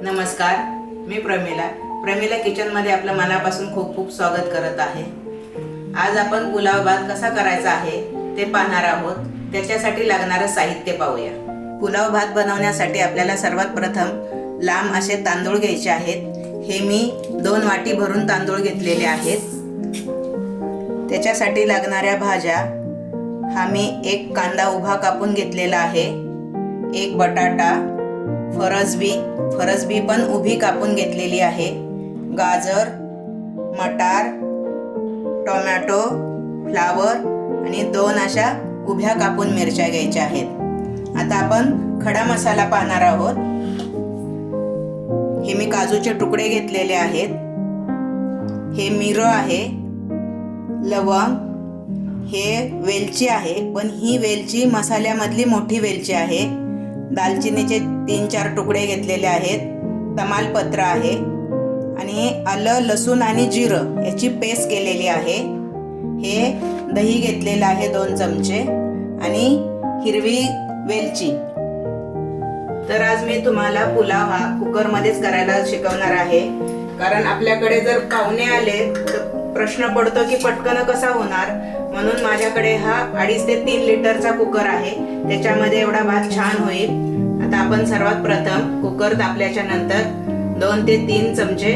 नमस्कार, मी प्रमिला किचनमध्ये आपलं मनापासून खूप खूप स्वागत करत आहे। आज आपण पुलाव भात कसा करायचा आहे ते पाहणार आहोत। त्याच्यासाठी लागणारे साहित्य पाहूया। पुलाव भात बनवण्यासाठी आपल्याला सर्वात प्रथम लांब असे तांदूळ घ्यायचे आहेत। हे मी 2 वाटी भरून तांदूळ घेतलेले आहेत। त्याच्यासाठी लागणाऱ्या भाज्या, हा मी 1 कांदा उभा कापून घेतलेला आहे, 1 बटाटा, फरसबी पण उभी कापून घेतलेली आहे, गाजर, मटार, टोमॅटो, फ्लावर आणि 2 अशा उभ्या कापून मिरच्या घ्यायच्या आहेत। आता आपण खडा मसाला पाहणार आहोत। हे मी काजूचे तुकडे घेतलेले आहेत, हे मिरं आहे, लवंग, हे वेलची आहे, पण ही वेलची मसाल्यामधली मोठी वेलची आहे। दालचिनीचे 3-4 तुकडे घेतलेले आहेत, तमालपत्र आहे आणि आलं, लसूण आणि जिरं याची पेस्ट केलेली आहे। हे दही घेतलेलं आहे 2 चमचे आणि हिरवी वेलची। तर आज मी तुम्हाला पुलाव हा कुकरमध्येच करायला शिकवणार आहे, कारण आपल्याकडे जर पाहुणे आले तर प्रश्न पडतो की पटकन कसा होणार, म्हणून माझ्याकडे हा 2.5 ते 3 लिटरचा कुकर आहे। त्याच्यामध्ये एवढा भात छान होईल। आता आपण सर्वात प्रथम कुकर तापल्याच्या नंतर 2 ते 3 चमचे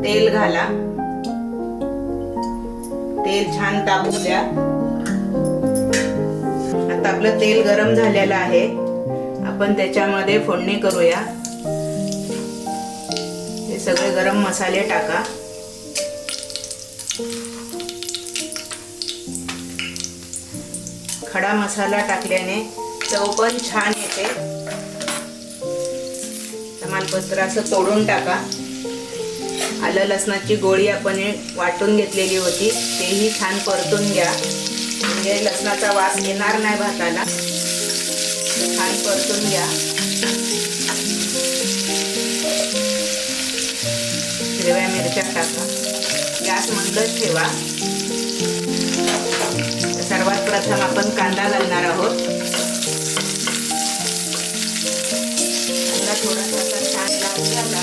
तेल घाला। तेल छान तापू द्या। आता आपलं तेल गरम झालेलं आहे, आपण त्याच्यामध्ये फोडणी करूया। हे सगळे गरम मसाले टाका। खडा मसाला टाकल्याने चव पण छान येते। तमालपत्र असं तोडून टाका। आलं लसणाची गोळी आपण वाटून घेतलेली होती, तेही छान परतून घ्या, म्हणजे लसणाचा वास येणार नाही भाताला। छान परतून घ्या। हिरव्या मिरच्या टाका, गॅस मंदच ठेवा। सर्वात प्रथम आपण कांदा घालणार आहोत। कांदा थोडासा छान लाल झाला,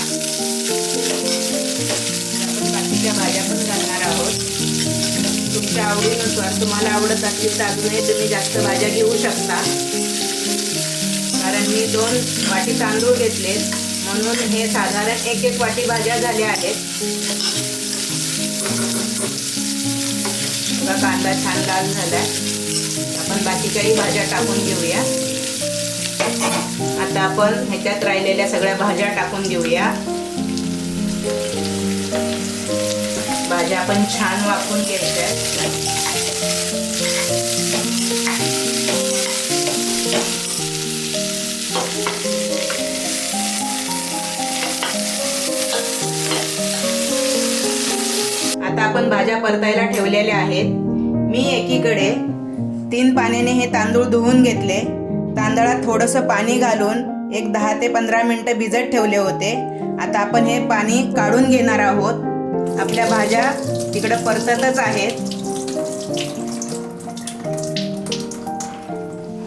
आपण बाकीच्या भाज्या पण घालणार आहोत। तुमच्या आवडीनुसार, तुम्हाला आवडत असतील तर अजूनही तुम्ही जास्त भाज्या घेऊ शकता, कारण मी 2 वाटी तांदूळ घेतलेत म्हणून हे साधारण 1-1 वाटी भाज्या झाल्या आहेत। कांदा छान लाल झालाय, आपण बाकीच्याही भाज्या टाकून घेऊया। आता आपण ह्याच्यात राहिलेल्या सगळ्या भाज्या टाकून घेऊया। भाज्या आपण छान वाफवून घ्यायच्या। आता आपण भाज्या परतायला ठेवलेल्या आहेत। मी एकीकडे 3 पाण्याने हे तांदूळ धुवून घेतले। तांदळात थोडंसं पाणी घालून एक 10 ते 15 मिनिटं भिजत ठेवले होते। आता आपण हे पाणी काढून घेणार आहोत। आपल्या भाज्या तिकडे परततच आहेत।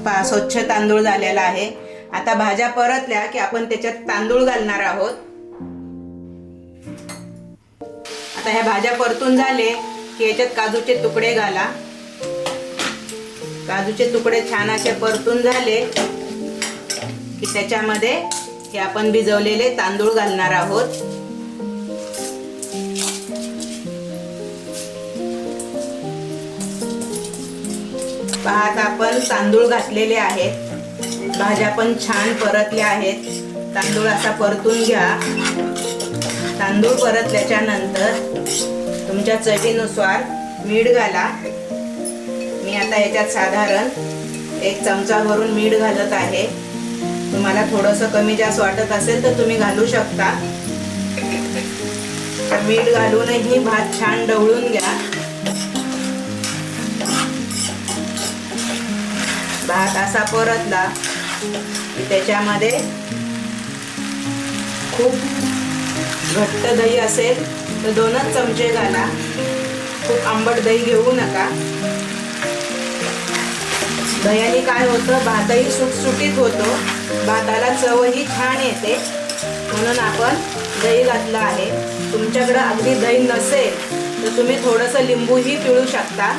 पहा, स्वच्छ तांदूळ झालेला आहे। आता भाज्या परतल्या की आपण त्याच्यात तांदूळ घालणार आहोत। आता ह्या भाज्या परतून झाले की याच्यात काजूचे तुकडे घाला। काजूचे तुकडे छान असे परतून झाले की त्याच्यामध्ये हे आपण भिजवलेले तांदूळ घालणार आहोत। पहा, आता आपण तांदूळ घातलेले आहेत। भाज्या पण छान परतल्या आहेत। तांदूळ असा परतून घ्या। तांदूळ परतल्याच्या नंतर तुमच्या चवीनुसार मीठ घाला। मी आता याच्यात साधारण 1 चमचा भरून मीठ घालत आहे। तुम्हाला थोडंसं कमी जास्त वाटत असेल तर तुम्ही घालू शकता। तर मीठ घालूनही भात छान ढवळून घ्या। भात असा परतला की त्याच्यामध्ये खूप घट्ट दही असेल तर 2च चमचे घाला। खूप आंबट दही घेऊ नका। दह्याने काय होतं, भातही सुटसुटीत होतो, भाताला चवही छान येते। म्हणून आपण दही घातलं आहे. तुमच्याकडे अगदी दही नसेल तर तुम्ही थोडंसं लिंबूही पिळू शकता.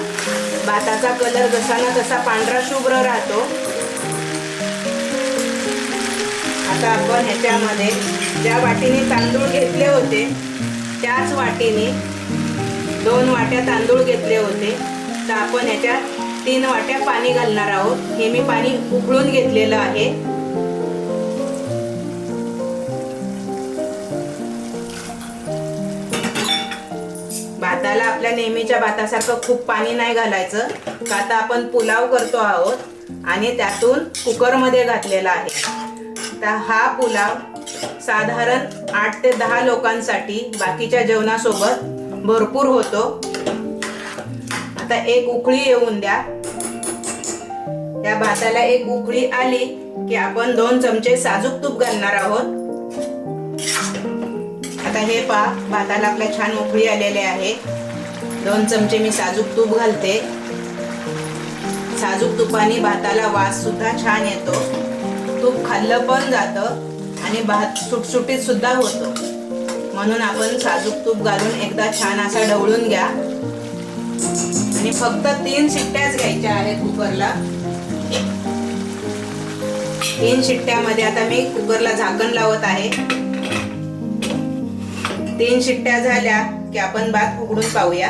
भाताचा कलर जसा ना तसा पांढरा शुभ्र राहतो. आता आपण ह्याच्यामध्ये ज्या वाटीने तांदूळ घेतले होते त्याच वाटीने 2 वाट्या तांदूळ घेतले होते, तर आपण ह्याच्यात 3 वाट्या पाणी घालणार आहोत. हे मी पाणी उकळून घेतलेलं आहे. भाताला आपल्या नेहमीच्या भातासारखं खूप पाणी नाही घालायचं, का आता आपण पुलाव करतो आहोत आणि त्यातून कुकरमध्ये घातलेला आहे. तर हा पुलाव साधारण 8 ते 10 लोकांसाठी बाकीच्या जेवणासोबत भरपूर होतो. आता एक उकळी येऊन द्या. या भाताला एक उकळी आली की आपण 2 चमचे साजूक तूप घालणार आहोत. आता हे पहा, भाताला आपल्या छान उकळी आलेले आहे. 2 चमचे मी साजूक तूप घालते. साजूक तुपाने भाताला वास सुद्धा छान येतो. तूप खाल्लं पण जातं आणि भात सुटसुटीत सुद्धा होतो. म्हणून आपण साजूक तूप घालून एकदा छान असा ढवळून घ्या आणि फक्त 3 शिट्ट्याच घ्यायच्या आहेत कुकरला. 3 शिट्ट्यामध्ये आता मी कुकरला झाकण लावत आहे. 3 शिट्ट्या झाल्या की आपण भात उघडून पाहूया.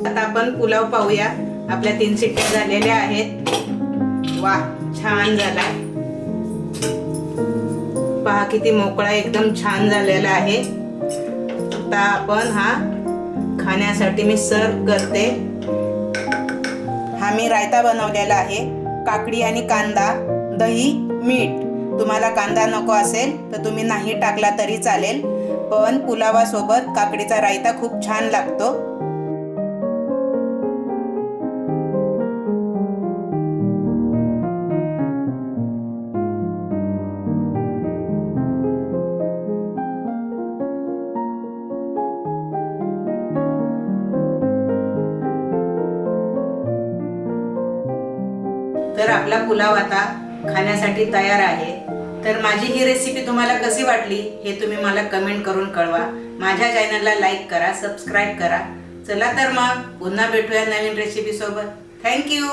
आता आपण पुलाव पाहूया. आपल्या 3 शिट्ट्या झालेल्या आहेत. वाह, छान झाला. पहा किती मोकळा एकदम छान झालेला आहे. आता आपण हा खाण्यासाठी मी सर्व करते. हा मी रायता बनवलेला आहे. काकडी आणि कांदा, दही, मीठ. तुम्हाला कांदा नको असेल तर तुम्ही नाही टाकला तरी चालेल, पण पुलावासोबत काकडीचा रायता खूप छान लागतो. तर आपला पुलाव आता खाण्यासाठी तयार आहे. तर माझी ही रेसिपी तुम्हाला कशी वाटली हे तुम्ही मला कमेंट करून कळवा. माझ्या चॅनलला लाईक करा, सबस्क्राईब करा. चला तर मग पुन्हा भेटूया नवीन रेसिपी सोबत. थँक्यू.